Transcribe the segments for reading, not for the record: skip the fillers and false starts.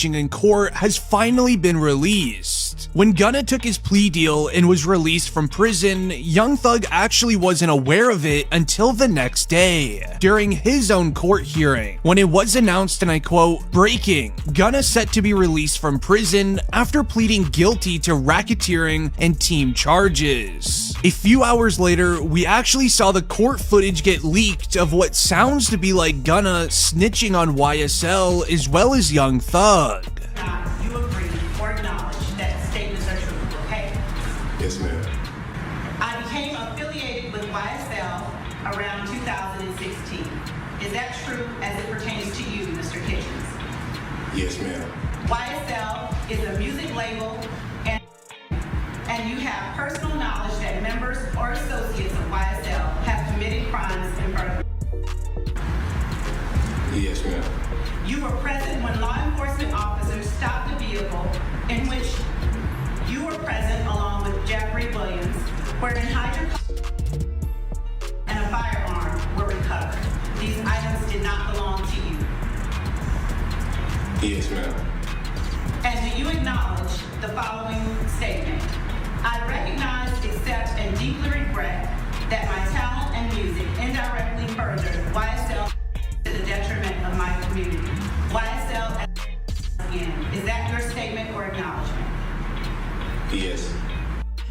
in court has finally been released. When Gunna took his plea deal and was released from prison, Young Thug actually wasn't aware of it until the next day, during his own court hearing, when it was announced, and I quote, "Breaking, Gunna set to be released from prison after pleading guilty to racketeering and team charges." A few hours later, we actually saw the court footage get leaked of what sounds to be like Gunna snitching on YSL as well as Young Thug. You agree or acknowledge that statements are true, okay? Yes, ma'am. I became affiliated with YSL around 2016. Is that true as it pertains to you, Mr. Kitchens? Yes, ma'am. YSL is a music label, and you have personal knowledge that members or associates of YSL have committed crimes in front of you. Yes, ma'am. You were present when law enforcement officers stopped the vehicle in which you were present along with Jeffrey Williams, wherein hydrocarbons and a firearm were recovered. These items did not belong to you. Yes, ma'am. And do you acknowledge the following statement? I recognize, accept, and deeply regret that my talent and music indirectly furthered YSL to the detriment of my community. YSL again. Is that your statement or acknowledgement? Yes.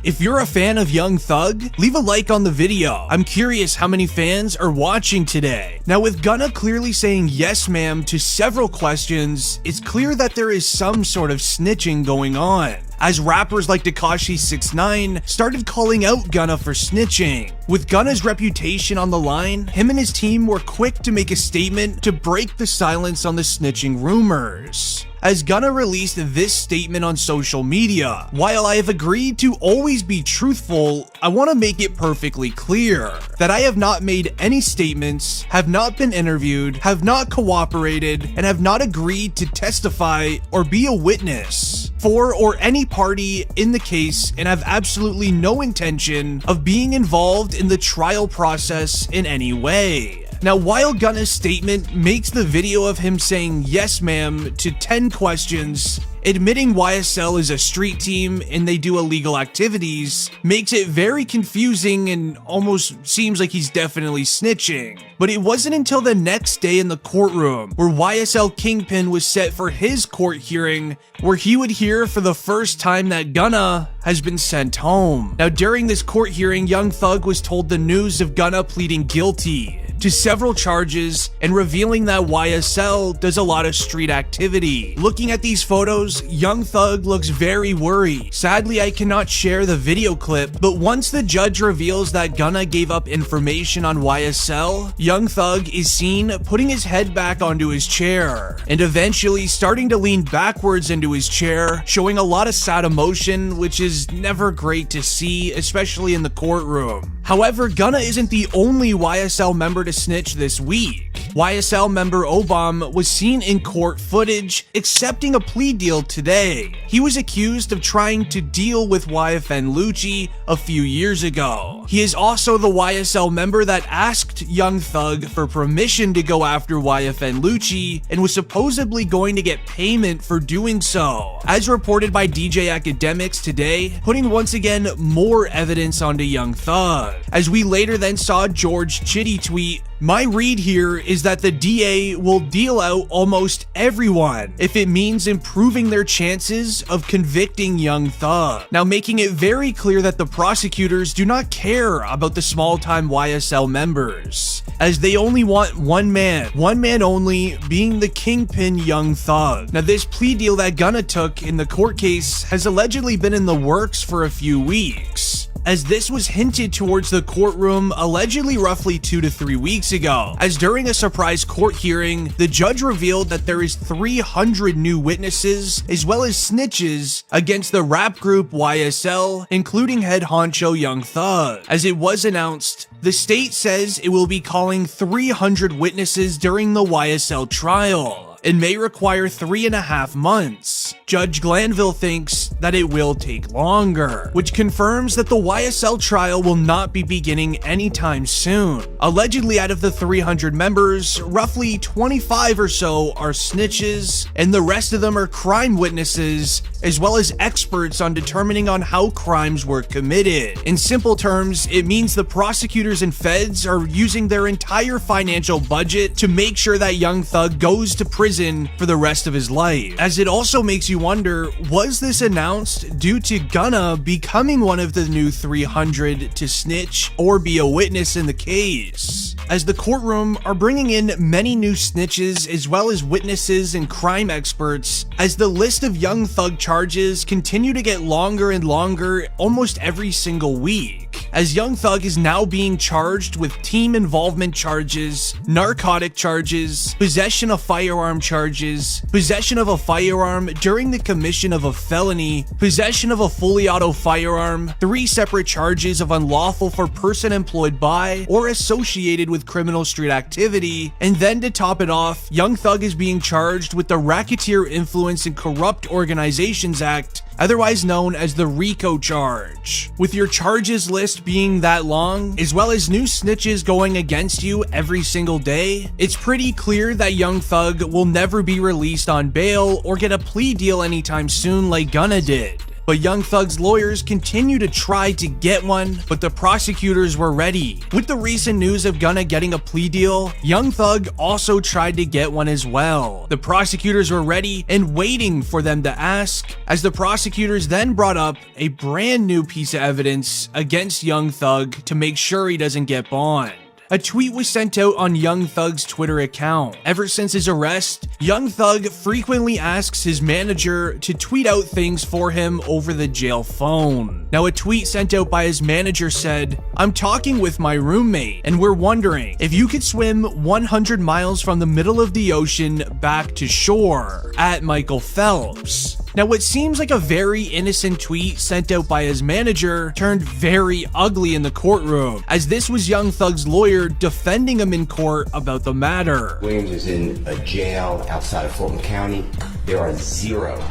If you're a fan of Young Thug, leave a like on the video. I'm curious how many fans are watching today. Now, with Gunna clearly saying yes ma'am to several questions, it's clear that there is some sort of snitching going on, as rappers like Tekashi 6ix9ine started calling out Gunna for snitching. With Gunna's reputation on the line, him and his team were quick to make a statement to break the silence on the snitching rumors, as Gunna released this statement on social media. While I have agreed to always be truthful, I want to make it perfectly clear that I have not made any statements, have not been interviewed, have not cooperated, and have not agreed to testify or be a witness for or any party in the case, and have absolutely no intention of being involved in the trial process in any way. Now, while Gunna's statement makes the video of him saying yes ma'am to 10 questions, admitting YSL is a street team and they do illegal activities, makes it very confusing and almost seems like he's definitely snitching. But it wasn't until the next day in the courtroom where YSL Kingpin was set for his court hearing, where he would hear for the first time that Gunna has been sent home. Now, during this court hearing, Young Thug was told the news of Gunna pleading guilty to several charges and revealing that YSL does a lot of street activity. Looking at these photos, Young Thug looks very worried. Sadly, I cannot share the video clip, but once the judge reveals that Gunna gave up information on YSL, Young Thug is seen putting his head back onto his chair and eventually starting to lean backwards into his chair, showing a lot of sad emotion, which is never great to see, especially in the courtroom. However, Gunna isn't the only YSL member to snitch this week. YSL member Obam was seen in court footage accepting a plea deal today. He was accused of trying to deal with YFN Lucci a few years ago. He is also the YSL member that asked Young Thug for permission to go after YFN Lucci and was supposedly going to get payment for doing so, as reported by DJ Academics today, putting once again more evidence onto Young Thug. As we later then saw George Chitty tweet, "My read here is that the DA will deal out almost everyone if it means improving their chances of convicting Young Thug." Now, making it very clear that the prosecutors do not care about the small-time YSL members, as they only want one man only, being the kingpin Young Thug. Now, this plea deal that Gunna took in the court case has allegedly been in the works for a few weeks, as this was hinted towards the courtroom allegedly roughly 2 to 3 weeks ago, as during a surprise court hearing, the judge revealed that there is 300 new witnesses as well as snitches against the rap group YSL, including head honcho Young Thug. As it was announced, the state says it will be calling 300 witnesses during the YSL trial, and may require 3.5 months. Judge Glanville thinks that it will take longer, which confirms that the YSL trial will not be beginning anytime soon. Allegedly, out of the 300 members, roughly 25 or so are snitches, and the rest of them are crime witnesses, as well as experts on determining on how crimes were committed. In simple terms, it means the prosecutors and feds are using their entire financial budget to make sure that Young Thug goes to prison for the rest of his life. As it also makes you wonder, was this announced due to Gunna becoming one of the new 300 to snitch or be a witness in the case? As the courtroom are bringing in many new snitches as well as witnesses and crime experts, as the list of Young Thug charges continue to get longer and longer almost every single week, as Young Thug is now being charged with team involvement charges, narcotic charges, possession of firearm charges, possession of a firearm during the commission of a felony, possession of a fully auto firearm, 3 separate charges of unlawful for person employed by or associated with criminal street activity, and then to top it off, Young Thug is being charged with the Racketeer Influence and Corrupt Organizations Act, otherwise known as the RICO charge. With your charges list being that long, as well as new snitches going against you every single day, it's pretty clear that Young Thug will never be released on bail or get a plea deal anytime soon like Gunna did. But Young Thug's lawyers continue to try to get one, but the prosecutors were ready. With the recent news of Gunna getting a plea deal, Young Thug also tried to get one as well. The prosecutors were ready and waiting for them to ask, as the prosecutors then brought up a brand new piece of evidence against Young Thug to make sure he doesn't get bond. A tweet was sent out on Young Thug's Twitter account. Ever since his arrest, Young Thug frequently asks his manager to tweet out things for him over the jail phone. Now, a tweet sent out by his manager said, "I'm talking with my roommate, and we're wondering if you could swim 100 miles from the middle of the ocean back to shore, at Michael Phelps." Now, what seems like a very innocent tweet sent out by his manager turned very ugly in the courtroom, as this was Young Thug's lawyer defending him in court about the matter. Williams is in a jail outside of Fulton County. There are 0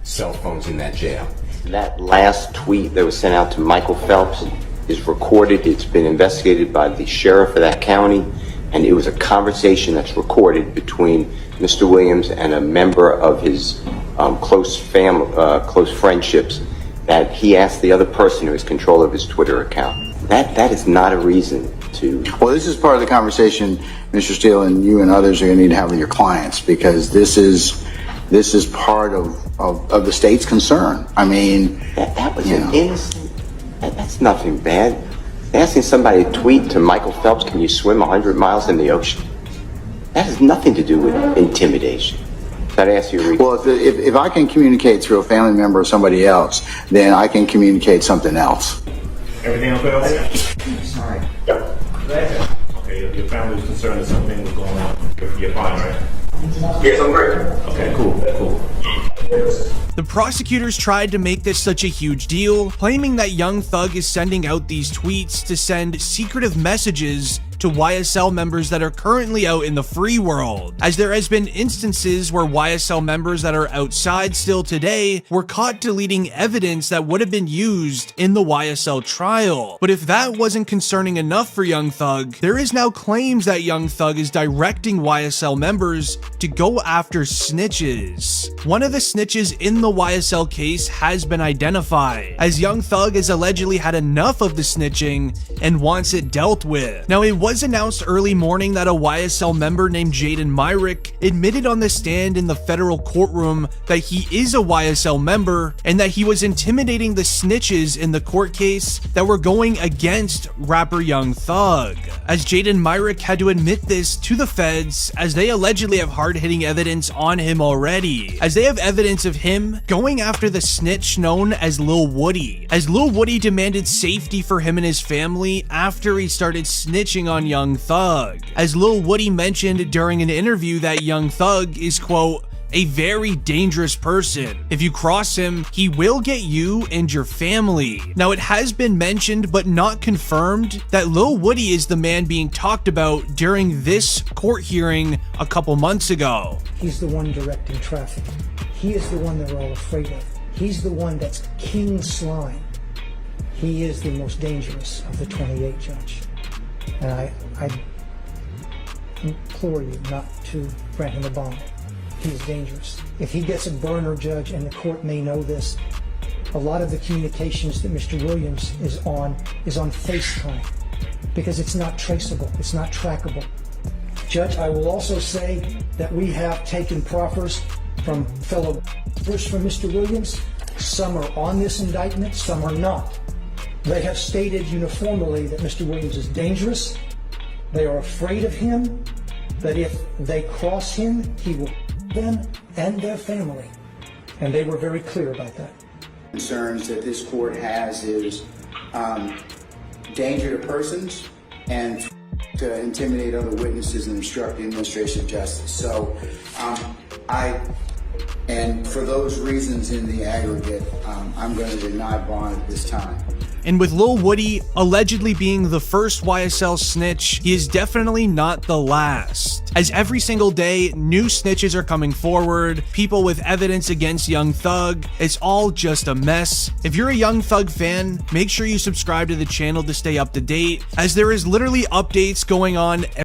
cell phones in that jail. That last tweet that was sent out to Michael Phelps is recorded. It's been investigated by the sheriff of that county, and it was a conversation that's recorded between Mr. Williams and a member of his close friendships, that he asked the other person who has control of his Twitter account. That is not a reason to... Well, this is part of the conversation, Mr. Steele, and you and others are going to need to have with your clients, because this is part of the state's concern. I mean... That was an innocent... That's nothing bad. Asking somebody to tweet to Michael Phelps, "Can you swim 100 miles in the ocean?" That has nothing to do with intimidation. I'd ask you. Well, if I can communicate through a family member or somebody else, then I can communicate something else. Everything okay? Sorry. Yeah. Okay, your family was concerned that something was going on. You're fine, right? Yes, I'm great. Okay, cool. The prosecutors tried to make this such a huge deal, claiming that Young Thug is sending out these tweets to send secretive messages to YSL members that are currently out in the free world, as there has been instances where YSL members that are outside still today were caught deleting evidence that would have been used in the YSL trial. But if that wasn't concerning enough for Young Thug, there is now claims that Young Thug is directing YSL members to go after snitches. One of the snitches in the YSL case has been identified, as Young Thug has allegedly had enough of the snitching and wants it dealt with. Now, it was announced early morning that a YSL member named Jaden Myrick admitted on the stand in the federal courtroom that he is a YSL member and that he was intimidating the snitches in the court case that were going against rapper Young Thug. As Jaden Myrick had to admit this to the feds, as they allegedly have hard-hitting evidence on him already, as they have evidence of him going after the snitch known as Lil Woody, as Lil Woody demanded safety for him and his family after he started snitching on Young Thug, as Lil Woody mentioned during an interview that Young Thug is, quote, a very dangerous person. If you cross him, he will get you and your family. Now, it has been mentioned but not confirmed that Lil Woody is the man being talked about during this court hearing a couple months ago. He's the one directing traffic. He is the one that we're all afraid of. He's the one that's king slime. He is the most dangerous of the 28, Judge. And I implore you not to grant him a bond. He is dangerous. If he gets a burner, Judge, and the court may know this, a lot of the communications that Mr. Williams is on FaceTime because it's not traceable, it's not trackable. Judge, I will also say that we have taken proffers from fellow from Mr. Williams. Some are on this indictment, some are not. They have stated uniformly that Mr. Williams is dangerous. They are afraid of him, that if they cross him, he will them and their family. And they were very clear about that. Concerns that this court has is danger to persons and to intimidate other witnesses and obstruct the administration of justice. So and for those reasons in the aggregate, I'm going to deny bond at this time. And with Lil Woody allegedly being the first YSL snitch, he is definitely not the last. As every single day, new snitches are coming forward, people with evidence against Young Thug. It's all just a mess. If you're a Young Thug fan, make sure you subscribe to the channel to stay up to date, as there is literally updates going on